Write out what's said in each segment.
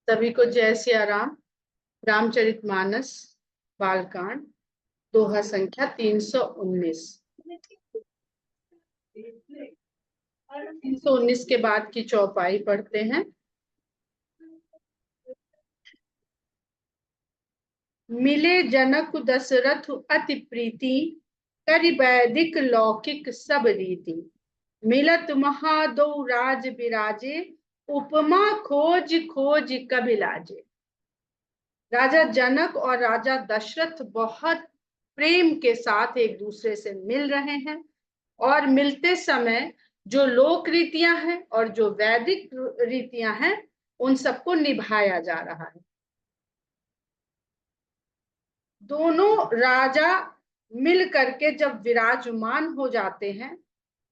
सभी को जय सिया राम। रामचरितमानस बालकांड दोहा संख्या 319। 319 के बाद की चौपाई पढ़ते हैं। मिले जनक दशरथ अति प्रीति, करि वैदिक लौकिक सब रीति। मिलत महादो राज बिराजे, उपमा खोज खोज कबि लाजे। राजा जनक और राजा दशरथ बहुत प्रेम के साथ एक दूसरे से मिल रहे हैं और मिलते समय जो लोक रीतियां हैं और जो वैदिक रीतियां हैं उन सबको निभाया जा रहा है। दोनों राजा मिल करके जब विराजमान हो जाते हैं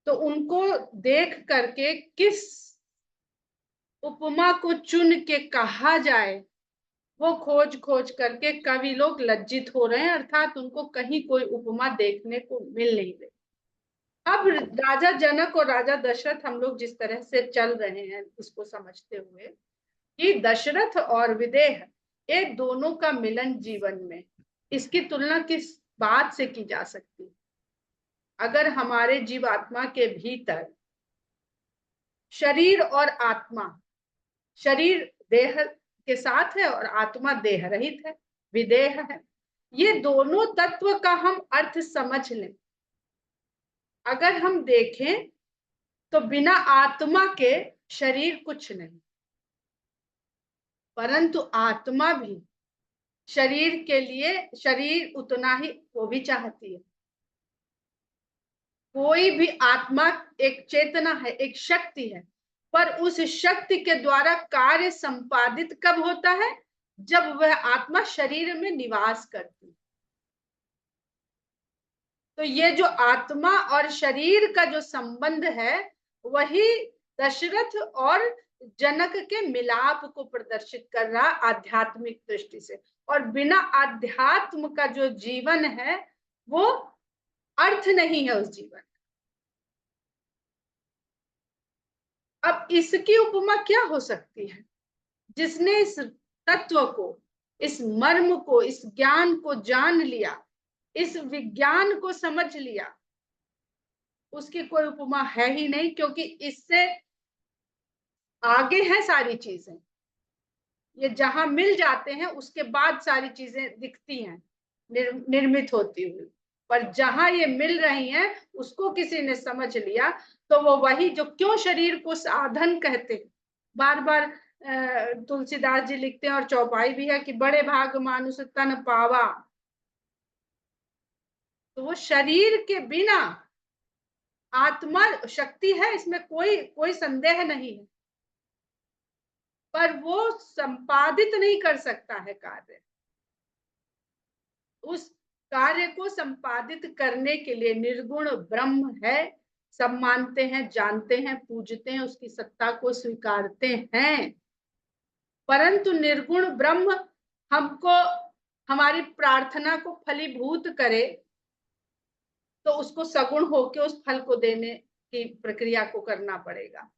तो उनको देख करके किस उपमा को चुन के कहा जाए वो खोज खोज करके कवि लोग लज्जित हो रहे हैं, अर्थात उनको कहीं कोई उपमा देखने को मिल नहीं रही। अब राजा जनक और राजा दशरथ हम लोग जिस तरह से चल रहे हैं इसको समझते हुए कि दशरथ और विदेह ये दोनों का मिलन जीवन में, इसकी तुलना किस बात से की जा सकती है? अगर हमारे जीवात्मा के भीतर शरीर और आत्मा, शरीर देह के साथ है और आत्मा देह रहित है, विदेह है, ये दोनों तत्व का हम अर्थ समझ लें। अगर हम देखें तो बिना आत्मा के शरीर कुछ नहीं, परंतु आत्मा भी शरीर के लिए शरीर उतना ही वो भी चाहती है। कोई भी आत्मा एक चेतना है, एक शक्ति है, पर उस शक्ति के द्वारा कार्य संपादित कब होता है? जब वह आत्मा शरीर में निवास करती है। तो ये जो आत्मा और शरीर का जो संबंध है वही दशरथ और जनक के मिलाप को प्रदर्शित कर रहा आध्यात्मिक दृष्टि से। और बिना आध्यात्म का जो जीवन है वो अर्थ नहीं है उस जीवन। अब इसकी उपमा क्या हो सकती है? जिसने इस तत्व को, इस मर्म को, इस ज्ञान को जान लिया, इस विज्ञान को समझ लिया, उसकी कोई उपमा है ही नहीं, क्योंकि इससे आगे है सारी चीजें। ये जहां मिल जाते हैं उसके बाद सारी चीजें दिखती हैं निर्मित होती हुई, पर जहां ये मिल रही हैं उसको किसी ने समझ लिया तो वो वही जो क्यों शरीर को साधन कहते हैं। बार बार तुलसीदास जी लिखते हैं और चौपाई भी है कि बड़े भाग मानुष तन पावा। तो वो शरीर के बिना आत्मा शक्ति है, इसमें कोई संदेह नहीं है, पर वो संपादित नहीं कर सकता है कार्य। उस कार्य को संपादित करने के लिए निर्गुण ब्रह्म है, सब मानते हैं, जानते हैं, पूजते हैं, उसकी सत्ता को स्वीकारते हैं, परंतु निर्गुण ब्रह्म हमको हमारी प्रार्थना को फलीभूत करे तो उसको सगुण होके उस फल को देने की प्रक्रिया को करना पड़ेगा।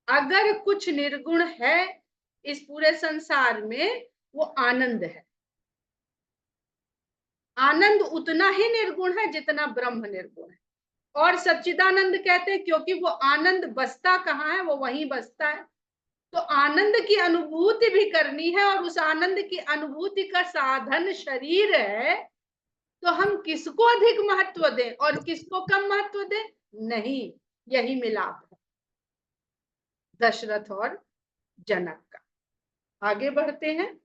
अगर कुछ निर्गुण है इस पूरे संसार में वो आनंद है। आनंद उतना ही निर्गुण है जितना ब्रह्म निर्गुण है। और सच्चिदानंद कहते हैं क्योंकि वो आनंद बसता कहाँ है, वो वहीं बसता है। तो आनंद की अनुभूति भी करनी है और उस आनंद की अनुभूति का साधन शरीर है, तो हम किसको अधिक महत्व दें और किसको कम महत्व दें? नहीं, यही मिलाप है दशरथ और जनक का। आगे बढ़ते हैं।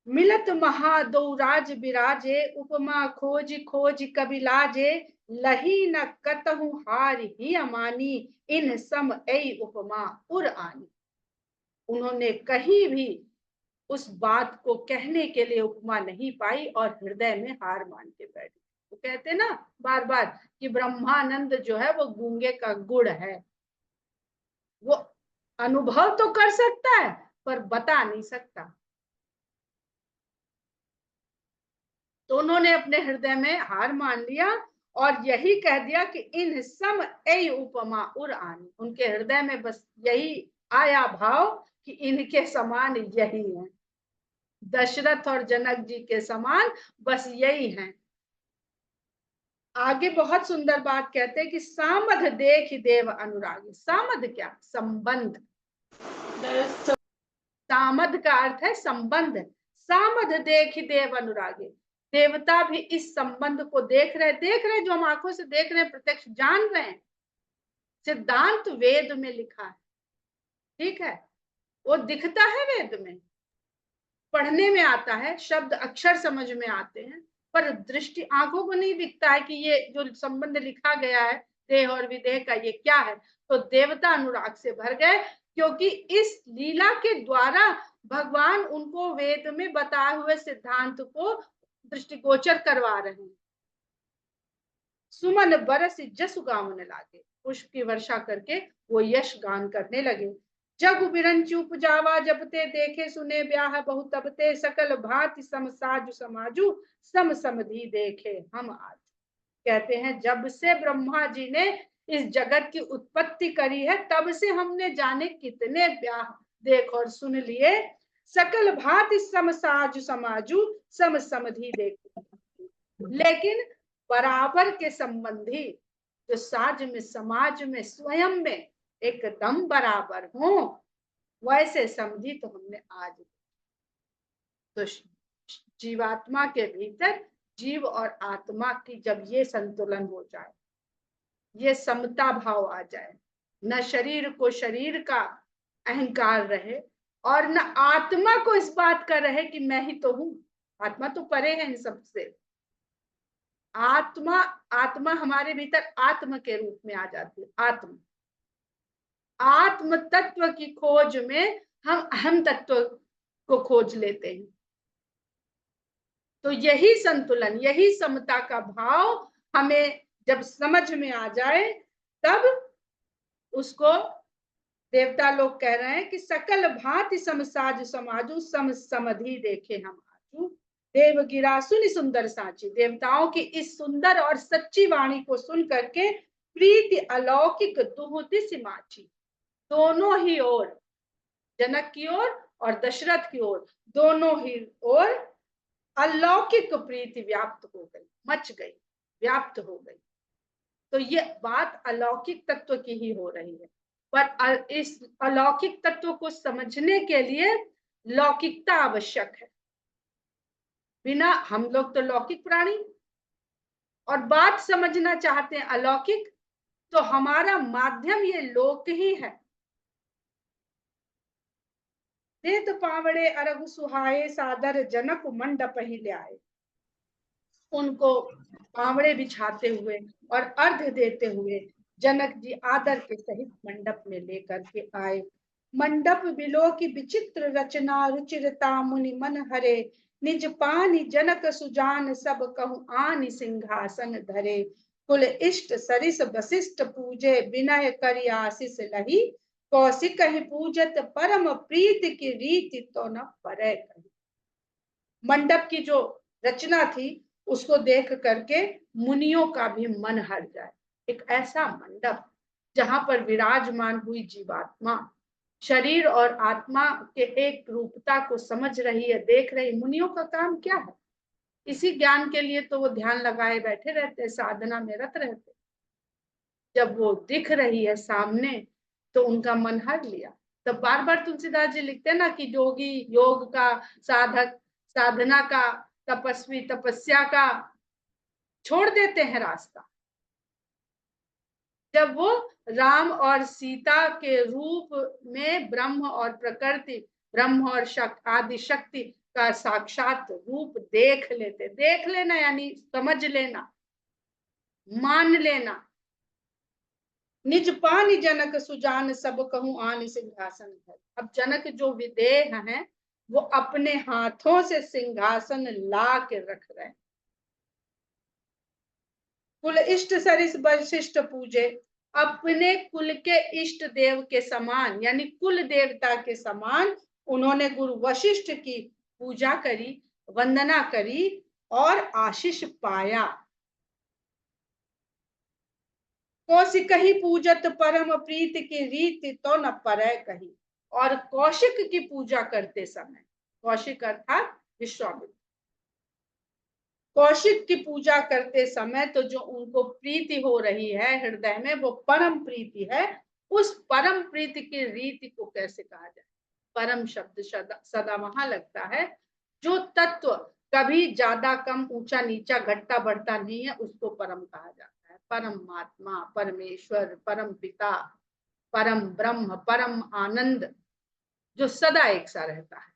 मिलत महादो राज बिराजे, उपमा खोज खोज कबि लाजे। लही न कतहु हार ही अमानी, इन सम ऐ उपमा उर आनी। उन्होंने कहीं भी उस बात को कहने के लिए उपमा नहीं पाई और हृदय में हार मान के बैठे। तो कहते ना बार बार कि ब्रह्मानंद जो है वो गूंगे का गुड़ है, वो अनुभव तो कर सकता है पर बता नहीं सकता। तो उन्होंने अपने हृदय में हार मान लिया और यही कह दिया कि इन सम ऐ उपमा उर आनी। उनके हृदय में बस यही आया भाव कि इनके समान यही है, दशरथ और जनक जी के समान बस यही हैं। आगे बहुत सुंदर बात कहते हैं कि सामध देख देव अनुरागी। सामध क्या? संबंध। सामध का अर्थ है संबंध। सामध देख देव अनुरागी, देवता भी इस संबंध को देख रहे जो हम आंखों से देख रहे हैं, प्रत्यक्ष जान रहे हैं। सिद्धांत वेद में लिखा है, ठीक है, वो दिखता है वेद में, पढ़ने में आता है, शब्द अक्षर समझ में आते हैं, पर दृष्टि आंखों को नहीं दिखता है कि ये जो संबंध लिखा गया है देह और विदेह का ये क्या है। तो देवता अनुराग से भर गए, क्योंकि इस लीला के द्वारा भगवान उनको वेद में बताए हुए सिद्धांत को दृष्टिगोचर करवा रहे हैं। सुमन बरस जस गावन लागे, पुष्प की वर्षा करके वो यश गान करने लगे। जग बिरंचि उपजावा जबते, देखे सुने ब्याह बहुत तबते, सकल भांति सम साजु समाजू, सम समधि देखे हम आज। कहते हैं जब से ब्रह्मा जी ने इस जगत की उत्पत्ति करी है, तब से हमने जाने कितने ब्याह देख और सुन लिए। सकल भांति सम साजु समाजू, सम समधि देखे, लेकिन बराबर के संबंधी जो साज में समाज में स्वयं में एकदम बराबर हो, वैसे समझी तो हमने आज। तो जीवात्मा के भीतर जीव और आत्मा की जब ये संतुलन हो जाए, ये समता भाव आ जाए, न शरीर को शरीर का अहंकार रहे और न आत्मा को इस बात का रहे कि मैं ही तो हूं, आत्मा तो परे है इन सबसे। आत्मा हमारे भीतर आत्म के रूप में आ जाती है। आत्म तत्व की खोज में हम अहम तत्व को खोज लेते हैं। तो यही संतुलन, यही समता का भाव हमें जब समझ में आ जाए, तब उसको देवता लोग कह रहे हैं कि सकल भांति समसाज समाजू, सम समधि देखे हम आजू, देव गिरा सुनि सुंदर साची। देवताओं की इस सुंदर और सच्ची वाणी को सुन करके प्रीति अलौकिक दुहुति सिमाची, दोनों ही ओर, जनक की ओर और दशरथ की ओर, दोनों ही ओर अलौकिक प्रीति व्याप्त हो गई, मच गई, व्याप्त हो गई। तो ये बात अलौकिक तत्व की ही हो रही है, पर इस अलौकिक तत्व को समझने के लिए लौकिकता आवश्यक है। बिना, हम लोग तो लौकिक प्राणी, और बात समझना चाहते हैं अलौकिक, तो हमारा माध्यम ये लोक ही है। देत पावड़े अरग सुहाए, सादर जनक मंडप ही ले आए। उनको पावड़े बिछाते हुए और अर्घ देते हुए जनक जी आदर के सहित मंडप में लेकर के आए। मंडप बिलो की विचित्र रचना, रुचिरता मुनि मन हरे, निज पानी जनक सुजान, सब कहूँ आनि सिंहासन धरे। कुल इष्ट सरिस वशिष्ठ पूजे, विनय करि आशीष लही, कौशिक ही पूजत परम प्रीत की रीति तो न परे कही। मंडप की जो रचना थी उसको देख करके मुनियों का भी मन हर जाए। एक ऐसा मंडप जहां पर विराजमान हुई जीवात्मा शरीर और आत्मा के एक रूपता को समझ रही है, देख रही। मुनियों का काम क्या है? इसी ज्ञान के लिए तो वो ध्यान लगाए बैठे रहते, साधना में रत रहते। जब वो दिख रही है सामने तो उनका मन हर लिया। तब बार बार तुलसीदास जी लिखते हैं ना कि योगी योग का, साधक साधना का, तपस्वी तपस्या का छोड़ देते हैं रास्ता। जब वो राम और सीता के रूप में ब्रह्म और प्रकृति, ब्रह्म और आदि शक्ति का साक्षात रूप देख लेते, देख लेना यानी समझ लेना, मान लेना। निज पानी जनक सुजान, सब कहूँ आन सिंहासन है। अब जनक जो विदेह हैं वो अपने हाथों से सिंहासन ला के रख रहे हैं। कुल इष्ट सरिस वशिष्ठ पूजे, अपने कुल के इष्ट देव के समान यानी कुल देवता के समान उन्होंने गुरु वशिष्ठ की पूजा करी, वंदना करी और आशीष पाया। कौशिक ही पूजत परम प्रीत की रीति तो न परै कही, और कौशिक की पूजा करते समय, कौशिक अर्थात विश्वामित्र, कौशिक की पूजा करते समय तो जो उनको प्रीति हो रही है हृदय में, वो परम प्रीति है। उस परम प्रीति की रीति को कैसे कहा जाए? परम शब्द सदा वहां लगता है जो तत्व कभी ज्यादा कम, ऊंचा नीचा, घटता बढ़ता नहीं है, उसको परम कहा जाता है। परमात्मा, परमेश्वर, परम पिता, परम ब्रह्म, परम आनंद, जो सदा एक सा रहता है।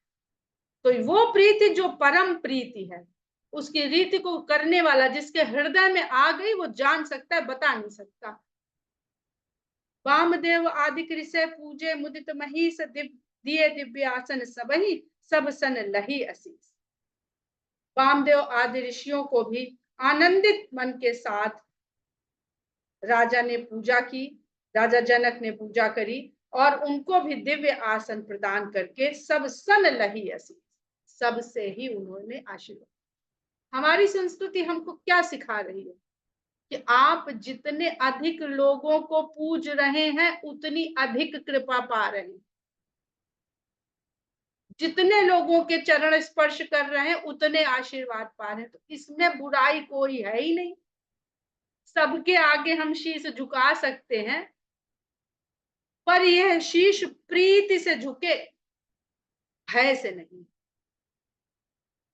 तो वो प्रीति जो परम प्रीति है, उसकी रीति को करने वाला जिसके हृदय में आ गई, वो जान सकता है, बता नहीं सकता। वामदेव आदि ऋषि पूजे मुदित महीस, दिए दिव्य आसन सबही, सब सन लही असीस। वामदेव आदि ऋषियों को भी आनंदित मन के साथ राजा ने पूजा की, राजा जनक ने पूजा करी, और उनको भी दिव्य आसन प्रदान करके सब सन लही असीस, सबसे ही उन्होंने आशीर्वाद। हमारी संस्कृति हमको क्या सिखा रही है कि आप जितने अधिक लोगों को पूज रहे हैं, उतनी अधिक कृपा पा रहे हैं। जितने लोगों के चरण स्पर्श कर रहे हैं, उतने आशीर्वाद पा रहे हैं। तो इसमें बुराई कोई है ही नहीं। सबके आगे हम शीश झुका सकते हैं, पर यह शीश प्रीति से झुके, भय से नहीं।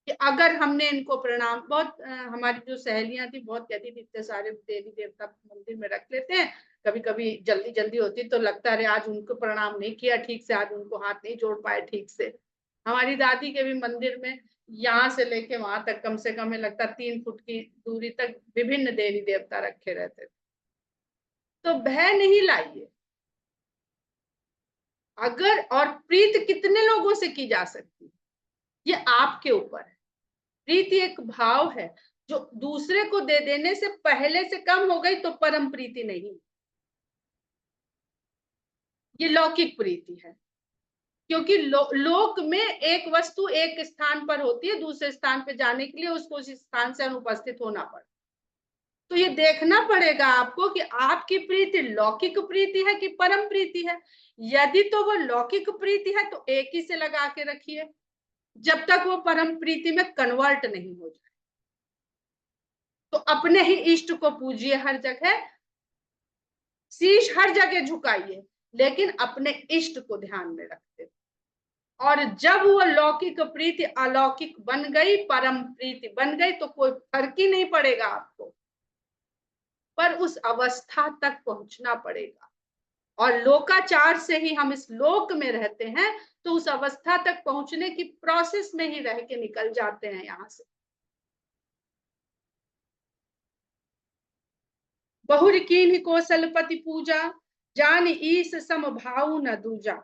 कि अगर हमने इनको प्रणाम, बहुत हमारी जो सहेलियां थी बहुत कहती थी इतने सारे देवी देवता मंदिर में रख लेते हैं, कभी कभी जल्दी जल्दी होती तो लगता है आज उनको प्रणाम नहीं किया ठीक से, आज उनको हाथ नहीं जोड़ पाए ठीक से। हमारी दादी के भी मंदिर में यहाँ से लेके वहां तक कम से कम हमें लगता 3 फुट की दूरी तक विभिन्न देवी देवता रखे रहते थे। तो भय नहीं लाइए। अगर, और प्रीत कितने लोगों से की जा सकती है, ये आपके ऊपर है। प्रीति एक भाव है जो दूसरे को दे देने से पहले से कम हो गई तो परम प्रीति नहीं, ये लौकिक प्रीति है। क्योंकि लोक में एक वस्तु एक स्थान पर होती है, दूसरे स्थान पे जाने के लिए उसको उस स्थान से अनुपस्थित होना पड़ता। तो ये देखना पड़ेगा आपको कि आपकी प्रीति लौकिक प्रीति है कि परम प्रीति है। यदि तो वो लौकिक प्रीति है तो एक ही से लगा के रखिए, जब तक वो परम प्रीति में कन्वर्ट नहीं हो जाए। तो अपने ही इष्ट को पूजिए हर जगह, शीश हर जगह झुकाइए, लेकिन अपने इष्ट को ध्यान में रखते। और जब वो लौकिक प्रीति अलौकिक बन गई, परम प्रीति बन गई, तो कोई फर्क ही नहीं पड़ेगा आपको, पर उस अवस्था तक पहुंचना पड़ेगा। और लोकाचार से ही हम इस लोक में रहते हैं, तो उस अवस्था तक पहुंचने की प्रोसेस में ही रह के निकल जाते हैं यहां से। बहुर कीन्ह कौशलपति पूजा, जान ईस सम भाऊ न दूजा।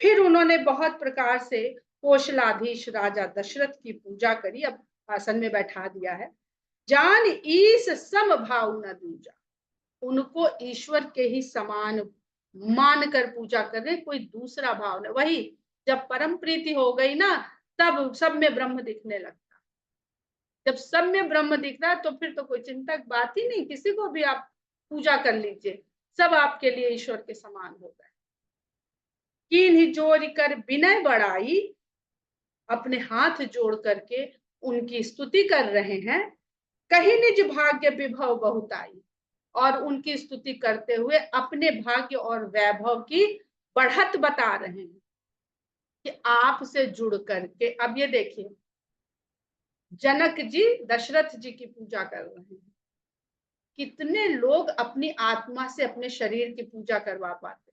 फिर उन्होंने बहुत प्रकार से कौशलाधीश राजा दशरथ की पूजा करी, अब आसन में बैठा दिया है। जान ईस सम भाऊ न दूजा, उनको ईश्वर के ही समान मानकर पूजा कर रहे, कोई दूसरा भाव नहीं। वही जब परम प्रीति हो गई ना, तब सब में ब्रह्म दिखने लगता। जब सब में ब्रह्म दिख रहा है तो फिर तो कोई चिंता की बात ही नहीं, किसी को भी आप पूजा कर लीजिए, सब आपके लिए ईश्वर के समान हो गए। कीन्ह जोर कर विनय बढ़ाई, अपने हाथ जोड़ करके उनकी स्तुति कर रहे हैं। कहीं निज भाग्य विभव बहुताई, और उनकी स्तुति करते हुए अपने भाग्य और वैभव की बढ़त बता रहे हैं कि आपसे जुड़ करके। अब ये देखिए, जनक जी दशरथ जी की पूजा कर रहे हैं, कितने लोग अपनी आत्मा से अपने शरीर की पूजा करवा पाते।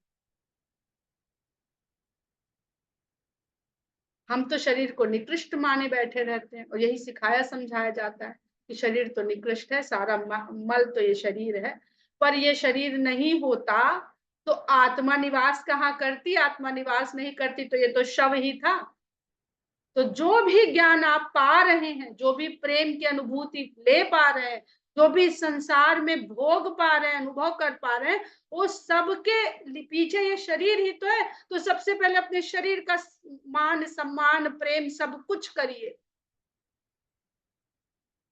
हम तो शरीर को निकृष्ट माने बैठे रहते हैं, और यही सिखाया समझाया जाता है कि शरीर तो निकृष्ट है, सारा मल तो ये शरीर है। पर ये शरीर नहीं होता तो आत्मा निवास कहाँ करती? आत्मा निवास नहीं करती तो ये तो शव ही था। तो जो भी ज्ञान आप पा रहे हैं, जो भी प्रेम की अनुभूति ले पा रहे हैं, जो भी संसार में भोग पा रहे हैं, अनुभव कर पा रहे हैं, वो सबके पीछे ये शरीर ही तो है। तो सबसे पहले अपने शरीर का मान सम्मान प्रेम सब कुछ करिए,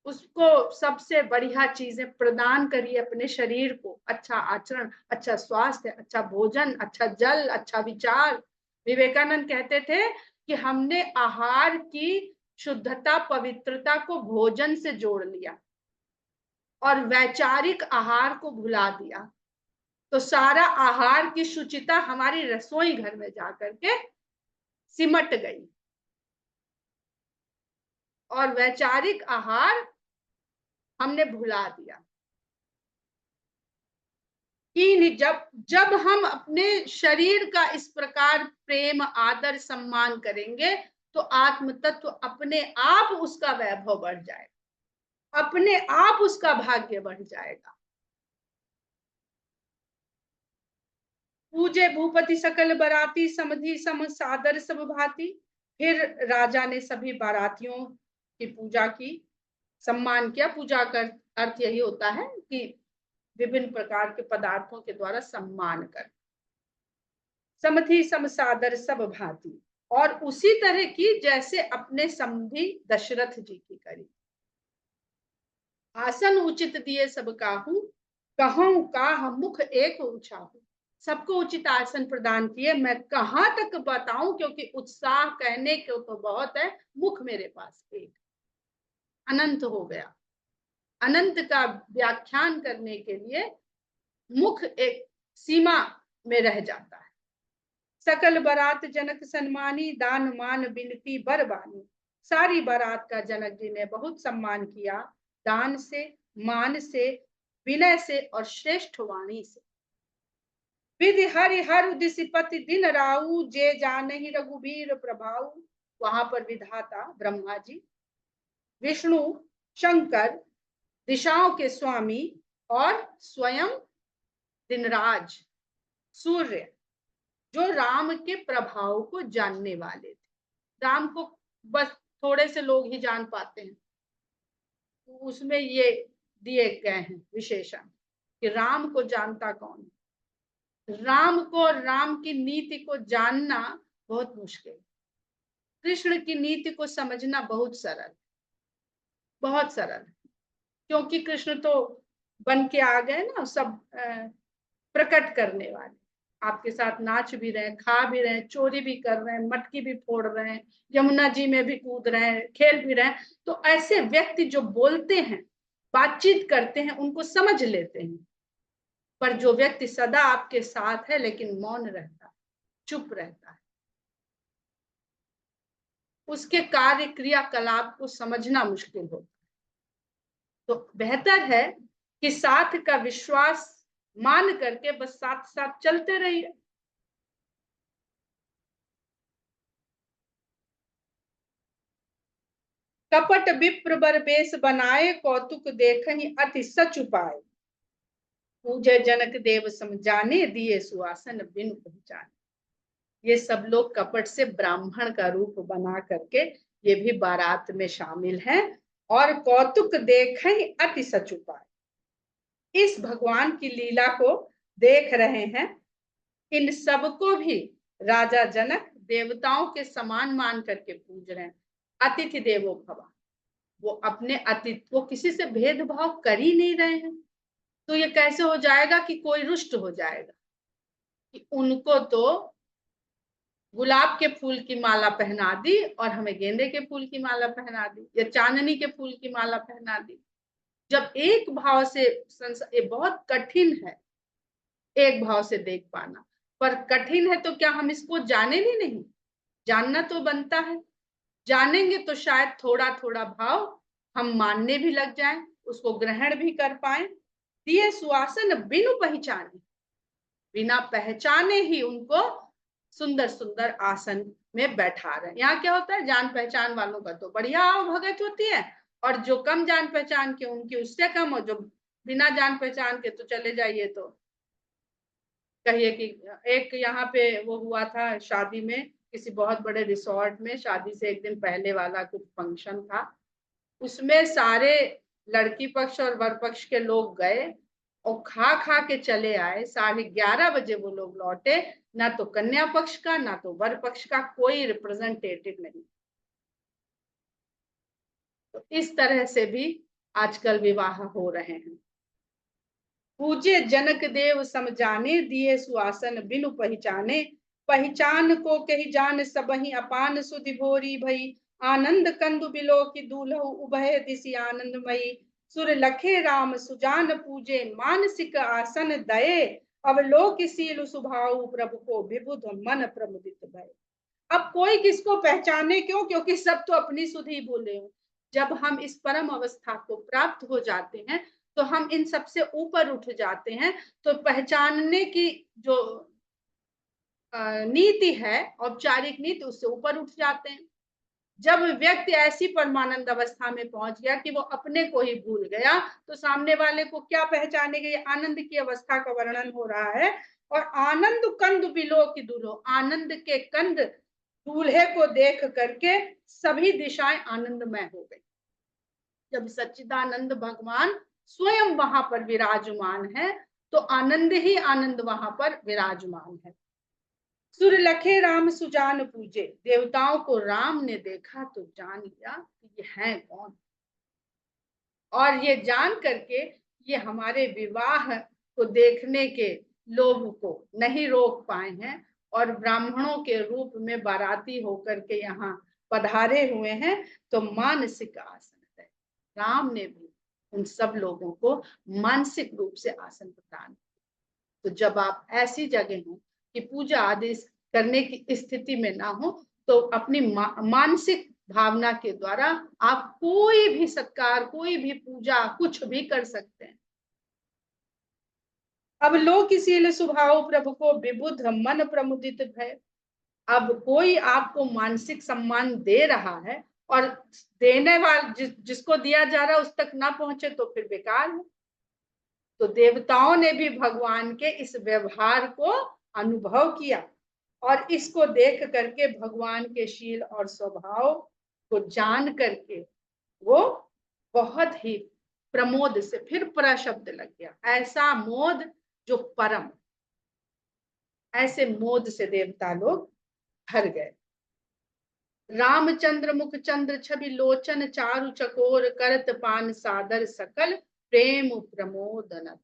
उसको सबसे बढ़िया चीजें प्रदान करिए अपने शरीर को। अच्छा आचरण, अच्छा स्वास्थ्य, अच्छा भोजन, अच्छा जल, अच्छा विचार, विवेकानंद कहते थे कि हमने आहार की शुद्धता पवित्रता को भोजन से जोड़ लिया और वैचारिक आहार को भुला दिया, तो सारा आहार की शुचिता हमारी रसोई घर में जाकर के सिमट गई और वैचारिक आहार हमने भुला दिया। कि जब जब हम अपने शरीर का इस प्रकार प्रेम आदर सम्मान करेंगे तो आत्म तत्व अपने आप उसका वैभव बढ़ जाएगा, अपने आप उसका भाग्य बढ़ जाएगा। पूजे भूपति सकल बराती, समधि सम सादर सब भांति। फिर राजा ने सभी बारातियों की पूजा की, सम्मान किया। पूजा का अर्थ यही होता है कि विभिन्न प्रकार के पदार्थों के द्वारा सम्मान कर। समधि सम सादर सब भांति, और उसी तरह की जैसे अपने समधि दशरथ जी की करी। आसन उचित दिए सब काहू, कहूं का मुख एक ऊंचाहू। सबको उचित आसन प्रदान किए, मैं कहां तक बताऊं, क्योंकि उत्साह कहने को तो बहुत है, मुख मेरे पास एक अनंत हो गया। अनंत का व्याख्यान करने के लिए मुख एक सीमा में रह जाता है। सकल बारात जनक सम्मानी, दान मान बिनती बरबानी। सारी बारात का जनक जी ने बहुत सम्मान किया, दान से, मान से, विनय से और श्रेष्ठ वाणी से। विधि हरि हर दिसिपति दिन राऊ, जे जान ही रघुबीर प्रभाऊ। वहां पर विधाता ब्रह्मा जी, विष्णु, शंकर, दिशाओं के स्वामी और स्वयं दिनराज सूर्य, जो राम के प्रभाव को जानने वाले थे। राम को बस थोड़े से लोग ही जान पाते हैं, तो उसमें ये दिए गए हैं विशेषण कि राम को जानता कौन है। राम को और राम की नीति को जानना बहुत मुश्किल, कृष्ण की नीति को समझना बहुत सरल, बहुत सरल। क्योंकि कृष्ण तो बन के आ गए ना, सब प्रकट करने वाले। आपके साथ नाच भी रहे, खा भी रहे, चोरी भी कर रहे हैं, मटकी भी फोड़ रहे हैं, यमुना जी में भी कूद रहे हैं, खेल भी रहे हैं। तो ऐसे व्यक्ति जो बोलते हैं, बातचीत करते हैं, उनको समझ लेते हैं। पर जो व्यक्ति सदा आपके साथ है लेकिन मौन रहता है, चुप रहता है, उसके कार्य क्रियाकलाप को समझना मुश्किल होता है। तो बेहतर है कि साथ का विश्वास मान करके बस साथ साथ चलते रहिए। कपट विप्र बर बेस बनाए, कौतुक देखहि अति सच उपाय। पूजे जनक देव समझाने, दिए सुआसन बिनु पहचाने। ये सब लोग कपट से ब्राह्मण का रूप बना करके ये भी बारात में शामिल हैं और कौतुक देखहि अति सच उपाय। इस भगवान की लीला को देख रहे हैं। इन सबको भी राजा जनक देवताओं के समान मान करके पूज रहे हैं। अतिथि देवो भव, वो अपने अतिथि को किसी से भेदभाव कर ही नहीं रहे हैं। तो ये कैसे हो जाएगा कि कोई रुष्ट हो जाएगा कि उनको तो गुलाब के फूल की माला पहना दी और हमें गेंदे के फूल की माला पहना दी या चांदनी के फूल की माला पहना दी। जब एक भाव से, ये बहुत कठिन है एक भाव से देख पाना, पर कठिन है तो क्या हम इसको जाने भी नहीं? जानना तो बनता है। जानेंगे तो शायद थोड़ा थोड़ा भाव हम मानने भी लग जाएं, उसको ग्रहण भी कर पाए। दिए सुआसन बिनु पहचाने, बिना पहचाने ही उनको सुंदर सुंदर आसन में बैठा रहे। यहाँ क्या होता है, जान पहचान वालों का तो बढ़िया आव भगत होती है, और जो कम जान पहचान के उनकी उससे कम, और जो बिना जान पहचान के तो चले जाइए। तो कहिए कि एक यहाँ पे वो हुआ था शादी में, किसी बहुत बड़े रिसोर्ट में, शादी से एक दिन पहले वाला कुछ फंक्शन था। उसमें सारे लड़की पक्ष और वर पक्ष के लोग गए और खा खा के चले आए। 11:30 बजे वो लोग लौटे। ना तो कन्या पक्ष का ना तो वर पक्ष का कोई रिप्रेजेंटेटिव नहीं। तो इस तरह से भी आजकल विवाह हो रहे हैं। पूजे जनक देव समझाने, दिए सुआसन बिनु पहचाने। पहचान को कही जान सबहि अपान सुधि भोरी भई, आनंद कंदु बिलो की दूल्हु उभय दिशि आनंदमयी, सुर लखे राम सुजान पूजे मानसिक आसन दये, अवलोकशील स्वभाव प्रभु को विबुध मन प्रमुदित भय। अब कोई किसको पहचाने क्यों, क्योंकि सब तो अपनी सुध ही बोले हो। जब हम इस परम अवस्था को प्राप्त हो जाते हैं तो हम इन सबसे ऊपर उठ जाते हैं। तो पहचानने की जो नीति है, औपचारिक नीति, उससे ऊपर उठ जाते हैं। जब व्यक्ति ऐसी परमानंद अवस्था में पहुंच गया कि वो अपने को ही भूल गया, तो सामने वाले को क्या पहचानेगा। ये आनंद की अवस्था का वर्णन हो रहा है। और आनंद कंद बिलो की दूल्हो, आनंद के कंद दूल्हे को देख करके सभी दिशाएं आनंदमय हो गई। जब सच्चिदानंद भगवान स्वयं वहां पर विराजमान है तो आनंद ही आनंद वहां पर विराजमान है। सुर लखे राम सुजान पूजे, देवताओं को राम ने देखा तो जान लिया कि ये है कौन, और ये जान करके ये हमारे विवाह को देखने के लोभ को नहीं रोक पाए हैं और ब्राह्मणों के रूप में बाराती होकर के यहाँ पधारे हुए हैं। तो मानसिक आसन है, राम ने भी उन सब लोगों को मानसिक रूप से आसन प्रदान। तो जब आप ऐसी जगह हो कि पूजा आदि करने की स्थिति में ना हो, तो अपनी मानसिक भावना के द्वारा आप कोई भी सत्कार, कोई भी पूजा, कुछ भी कर सकते हैं। अब लोकशील स्वभाव प्रभु को विबुध मन प्रमुदित भय। अब कोई आपको मानसिक सम्मान दे रहा है और देने वाले जिसको दिया जा रहा है उस तक ना पहुंचे तो फिर बेकार है। तो देवताओं ने भी भगवान के इस व्यवहार को अनुभव किया और इसको देख करके भगवान के शील और स्वभाव को जान करके वो बहुत ही प्रमोद से, फिर प्रशब्द लग गया, ऐसा मोद जो परम, ऐसे मोद से देवता लोग भर गए। रामचंद्र मुख चंद्र छवि लोचन चारु चकोर, करत पान सादर सकल प्रेम प्रमोदन।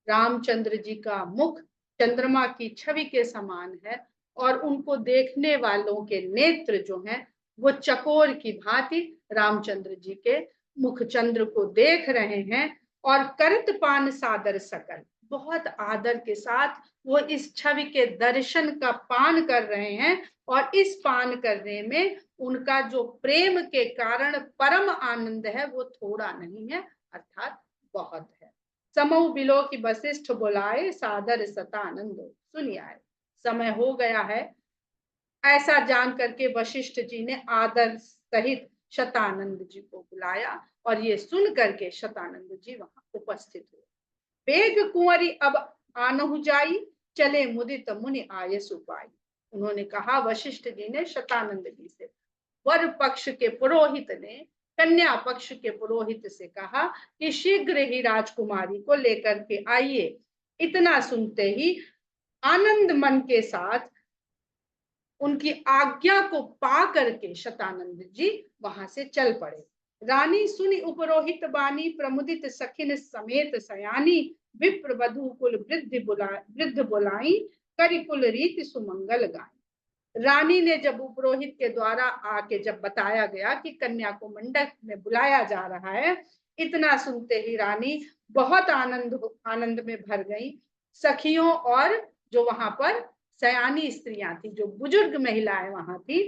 रामचंद्र जी का मुख चंद्रमा की छवि के समान है और उनको देखने वालों के नेत्र जो हैं वो चकोर की भांति रामचंद्र जी के मुख चंद्र को देख रहे हैं। और करत पान सादर सकल, बहुत आदर के साथ वो इस छवि के दर्शन का पान कर रहे हैं और इस पान करने में उनका जो प्रेम के कारण परम आनंद है वो थोड़ा नहीं है, अर्थात बहुत है। समूह बिलो की वशिष्ठ बुलाए सादर सतानंद, सुनिए आए, समय हो गया है, ऐसा जान करके वशिष्ठ जी ने आदर सहित शतानंद जी को बुलाया और ये सुन करके शतानंद जी वहां उपस्थित हुए। बेग कुंवरी अब आनहु जाई, चले मुदित मुनि आये सुपाई। उन्होंने कहा, वशिष्ठ जी ने शतानंद जी से, वर पक्ष के पुरोहित ने कन्या पक्ष के पुरोहित से कहा कि शीघ्र ही राजकुमारी को लेकर के आइए। इतना सुनते ही आनंद मन के साथ उनकी आज्ञा को पा करके शतानंद जी वहां से चल पड़े। रानी सुनी उपरोहित बानी, प्रमुदित सखिन समेत सयानी, विप्र वधु कुल वृद्ध बुलाई, करि कुल रीति सुमंगल गाई। रानी ने जब उपरोहित के द्वारा आके जब बताया गया कि कन्या को मंडप में बुलाया जा रहा है, इतना सुनते ही रानी बहुत आनंद में भर गई। सखियों और जो वहां पर सयानी स्त्रियां थी, जो बुजुर्ग महिलाएं वहां थी,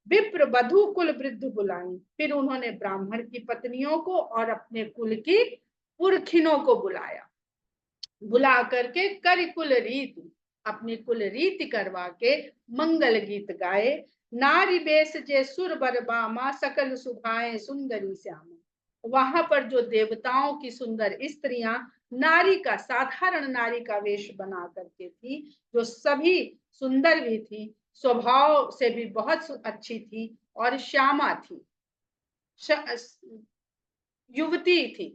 विप्र वधु कुल वृद्ध बुलाई, फिर उन्होंने ब्राह्मण की पत्नियों को और अपने कुल की पुरखिनों को बुलाया। बुला करके कर कुल रीति, अपनी कुल रीति करवा के मंगल गीत गाए। नारी बेस जे सुर बर बामा, सकल सुभाएं सुंदरी श्यामा। वहां पर जो देवताओं की सुंदर स्त्रियां नारी का, साधारण नारी का वेश बना करके थी, जो सभी सुंदर भी थी, स्वभाव से भी बहुत अच्छी थी और श्यामा थी, युवती थी,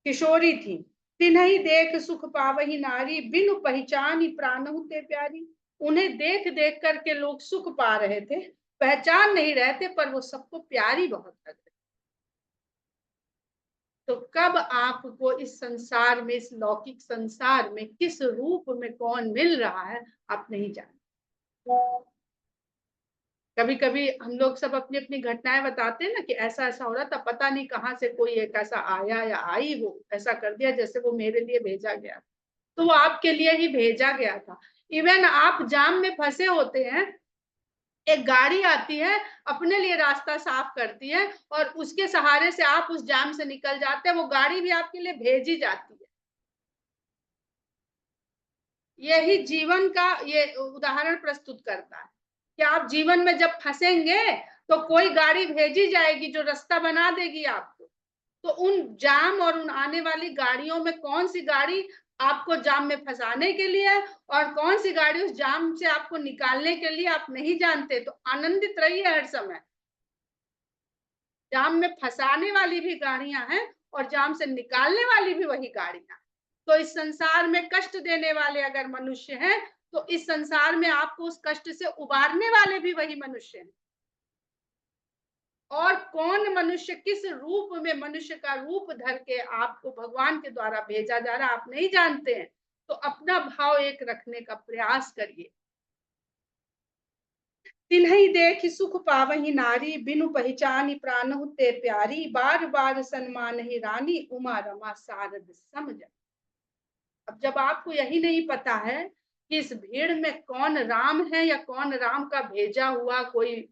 किशोरी थी। तिन्हीं देख सुख पावही नारी, बिनु पहचानी प्राणहु ते प्यारी। उन्हें देख देख करके लोग सुख पा रहे थे, पहचान नहीं रहे थे, पर वो सबको प्यारी बहुत लग रही। तो कब आपको इस संसार में, इस लौकिक संसार में किस रूप में कौन मिल रहा है आप नहीं जानते। कभी कभी हम लोग सब अपनी अपनी घटनाएं बताते हैं ना कि ऐसा ऐसा हो रहा था, पता नहीं कहाँ से कोई एक ऐसा आया या आई, वो ऐसा कर दिया जैसे वो मेरे लिए भेजा गया, तो वो आपके लिए ही भेजा गया था। इवन आप जाम में फंसे होते हैं, एक गाड़ी आती है, अपने लिए रास्ता साफ करती है, और उसके सहारे से आप उस जाम से निकल जाते हैं, वो गाड़ी भी आपके लिए भेजी जाती है। यही जीवन का ये उदाहरण प्रस्तुत करता है कि आप जीवन में जब फंसेंगे तो कोई गाड़ी भेजी जाएगी जो रास्ता बना देगी आपको। तो उन जाम और उन आने वाली गाड़ियों में कौन सी गाड़ी आपको जाम में फंसाने के लिए है और कौन सी गाड़ी उस जाम से आपको निकालने के लिए, आप नहीं जानते। तो आनंदित रहिए हर समय। जाम में फंसाने वाली भी गाड़ियां हैं और जाम से निकालने वाली भी वही गाड़ियां। तो इस संसार में कष्ट देने वाले अगर मनुष्य हैं, तो इस संसार में आपको उस कष्ट से उबारने वाले भी वही मनुष्य हैं। और कौन मनुष्य किस रूप में मनुष्य का रूप धर के आपको भगवान के द्वारा भेजा जा रहा है, आप नहीं जानते हैं। तो अपना भाव एक रखने का प्रयास करिए। तिन्हई देख सुख पावही नारी, बिनु पहचानी प्राणहु ते प्यारी, बार बार सन्मान ही रानी, उमा रमा सारद समझ। अब जब आपको यही नहीं पता है कि इस भीड़ में कौन राम है या कौन राम का भेजा हुआ कोई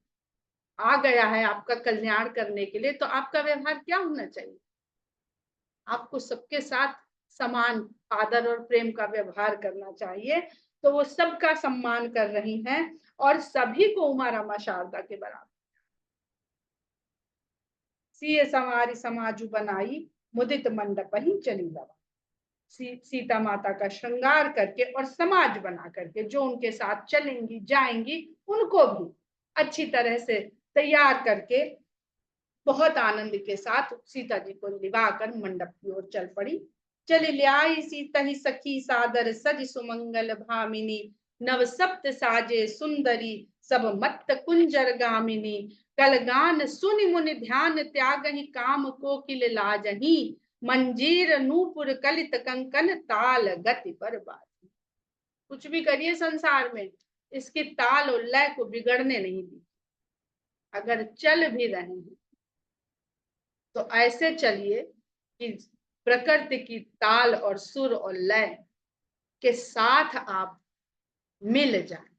आ गया है आपका कल्याण करने के लिए, तो आपका व्यवहार क्या होना चाहिए? आपको सबके साथ समान आदर और प्रेम का व्यवहार करना चाहिए। तो वो सबका सम्मान कर रही हैं और सभी को उमा रमा शारदा के बराबर। सीए संवारी समाजु बनाई, मुदित मंडप ही चली लवा। सीता माता का श्रृंगार करके और समाज बना करके जो उनके साथ चलेंगी जाएंगी, उनको भी अच्छी तरह से तैयार करके बहुत आनंद के साथ सीता जी को लिवाकर मंडप की ओर चल पड़ी। चली ल्याई सीता ही सखी सादर, सज सुमंगल भामिनी, नव सप्त साजे सुंदरी, सब मत्त कुंजर गामिनी, कलगान सुनि मुनि ध्यान त्यागहि, काम कोकिल लाजही, मंजीर नूपुर कलित कंकन, ताल गति पर बाजी। कुछ भी करिए संसार में, इसकी ताल और लय को बिगड़ने नहीं दी। अगर चल भी रहे हैं तो ऐसे चलिए कि प्रकृति की ताल और सुर और लय के साथ आप मिल जाएं।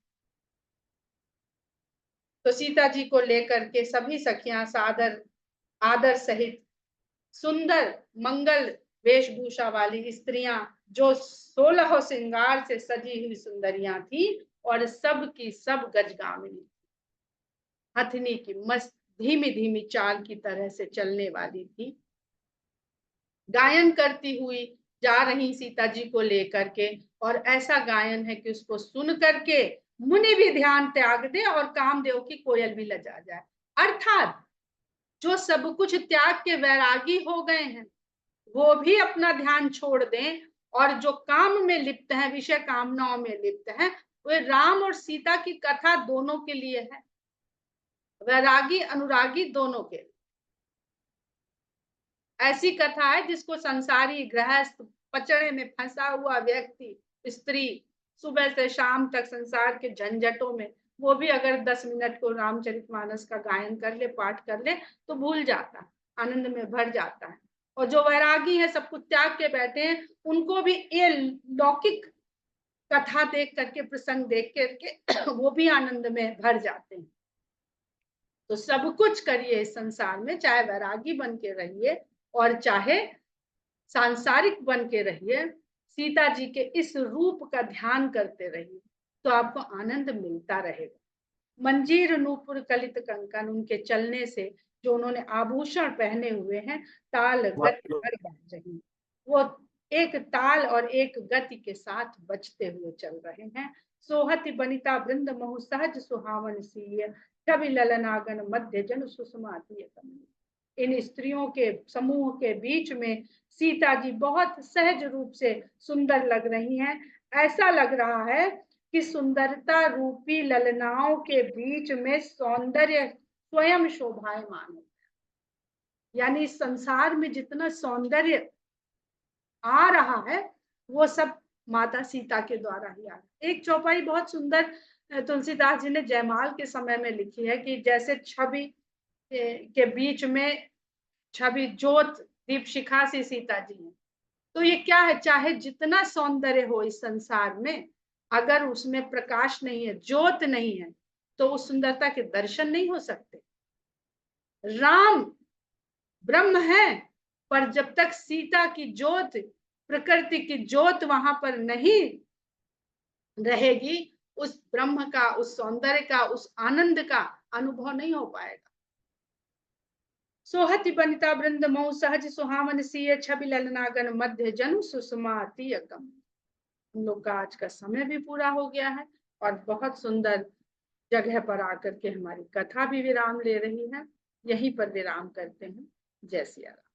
तो सीता जी को लेकर के सभी सखियां सादर आदर सहित सुंदर मंगल वेशभूषा वाली स्त्रियां, जो 16 श्रृंगार से सजी हुई सुंदरियां थी, और सब की सब गजगामिनी, हथनी की मस्त धीमी धीमी चाल की तरह से चलने वाली थी, गायन करती हुई जा रही सीता जी को लेकर के। और ऐसा गायन है कि उसको सुन करके मुनि भी ध्यान त्याग दे और कामदेव की कोयल भी लजा जाए। अर्थात जो सब कुछ त्याग के वैरागी हो गए हैं, वो भी अपना ध्यान छोड़ दें, और जो काम में लिप्त हैं, विषय कामनाओं में लिप्त हैं, वो राम और सीता की कथा दोनों के लिए है, वैरागी अनुरागी दोनों के। ऐसी कथा है जिसको संसारी गृहस्थ, पचड़े में फंसा हुआ व्यक्ति, स्त्री, सुबह से शाम तक संसार के झंझटों में, वो भी अगर 10 मिनट को रामचरितमानस का गायन कर ले, पाठ कर ले, तो भूल जाता है, आनंद में भर जाता है। और जो वैरागी है, सब कुछ त्याग के बैठे हैं, उनको भी ये लौकिक कथा देख करके, प्रसंग देख करके वो भी आनंद में भर जाते हैं। तो सब कुछ करिए इस संसार में, चाहे वैरागी बन के रहिए और चाहे सांसारिक बन के रहिए, सीता जी के इस रूप का ध्यान करते रहिए, तो आपको आनंद मिलता रहेगा। मंजीर नूपुर कलित कंकन, उनके चलने से जो उन्होंने आभूषण पहने हुए हैं, ताल गति पर बज रही, वो एक ताल और एक गति के साथ बजते हुए चल रहे हैं। सोहति बनिता वृंद महु सहज सुहावन सीय, कवि ललनागन मध्य जन सुषमाती। इन स्त्रियों के समूह के बीच में सीता जी बहुत सहज रूप से सुंदर लग रही हैं। ऐसा लग रहा है कि सुंदरता रूपी ललनाओं के बीच में सौंदर्य स्वयं शोभायमान है। यानी इस संसार में जितना सौंदर्य आ रहा है, वो सब माता सीता के द्वारा ही आ रहा है। एक चौपाई बहुत सुंदर तुलसीदास जी ने जयमाल के समय में लिखी है कि जैसे छवि के बीच में छवि ज्योत दीप शिखा सी सीता जी हैं। तो ये क्या है, चाहे जितना सौंदर्य हो इस संसार में, अगर उसमें प्रकाश नहीं है, ज्योत नहीं है, तो उस सुंदरता के दर्शन नहीं हो सकते। राम ब्रह्म है, पर जब तक सीता की ज्योत, प्रकृति की ज्योत वहां पर नहीं रहेगी, उस ब्रह्म का, उस सौंदर्य का, उस आनंद का अनुभव नहीं हो पाएगा। सोहति बनिता वृंद मऊ सहज सुहावन सिय छवि ललनागन मध्य जनु सुषमाति अगम। हम लोग का आज का समय भी पूरा हो गया है और बहुत सुंदर जगह पर आकर के हमारी कथा भी विराम ले रही है। यहीं पर विराम करते हैं। जय सिया राम।